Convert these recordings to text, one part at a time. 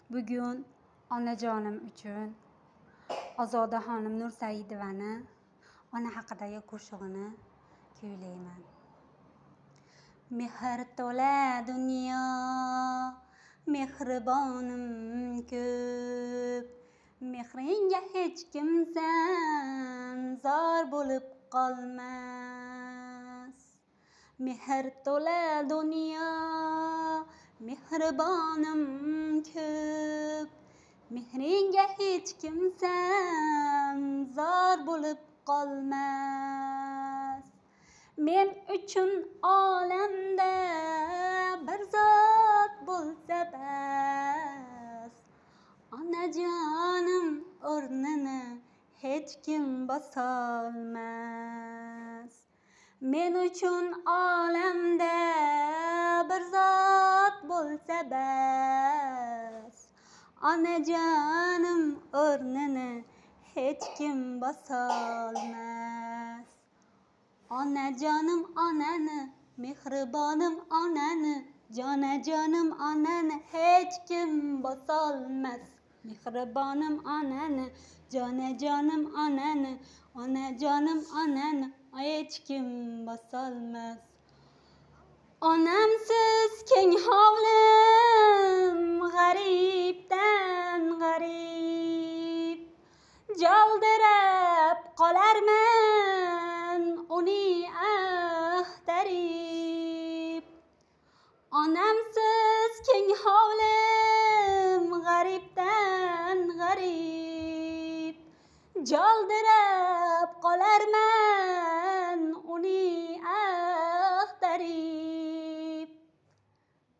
Bugun onajonim uchun Ozodaxonim Nursaidovani ona haqidagi qo'shig'ini kuylayman. Mehr to'la dunyo, mehribonim ko'p, mehringga hech kimsan zor bo'lib qolmas. Mehr to'la dunyo, mehribonim ko'p, mehringga hech kimsan zor bo'lib qolmas. Men uchun olamda bir zot bo'lsa bas, onajonim o'rnini hech kim bosolmas. Men uchun olamda bir zot bo'lsa bas, onajonim o'rnini hech kim bosolmas. Onajonim onani, mehribonim onani, jonajonim onani hech kim bosolmas. Mehribonim onani, jonajonim onani, onajonim onani hech kim bosolmas. Onamsiz keng hovlim g'aribdan g'arib, joldirab qolarman uni axtarib. Onamsiz keng hovlim g'aribdan g'arib, joldirab qolarman uni axtarib.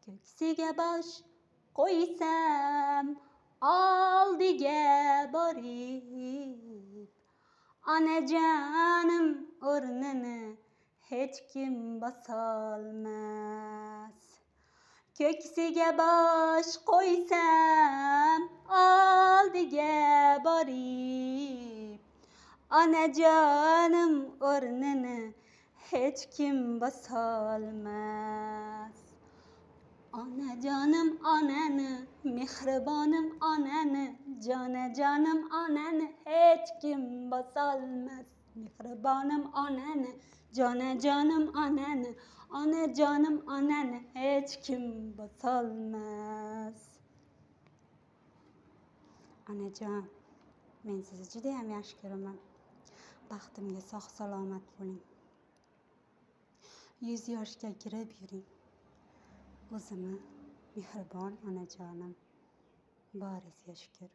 Ko'ksiga bosh qo'ysam oldiga borib, onajonim o'rnini hech kim bosolmas. Ko'ksiga bosh qo'ysam oldiga borib, onajonim o'rnini hech kim bosolmas. Onajonim onani, mehribonim onani, jonajonim onani hech kim bosolmas. Mehribonim onani, jonajonim onani, onajonim onani hech kim bosolmas. Onajon, men sizni juda ham yaxshi ko'raman. Baxtimga sog' salomat bo'ling. 100 yoshga kirib yuring. O'zimni mehribon onajonim, boringizga shukr.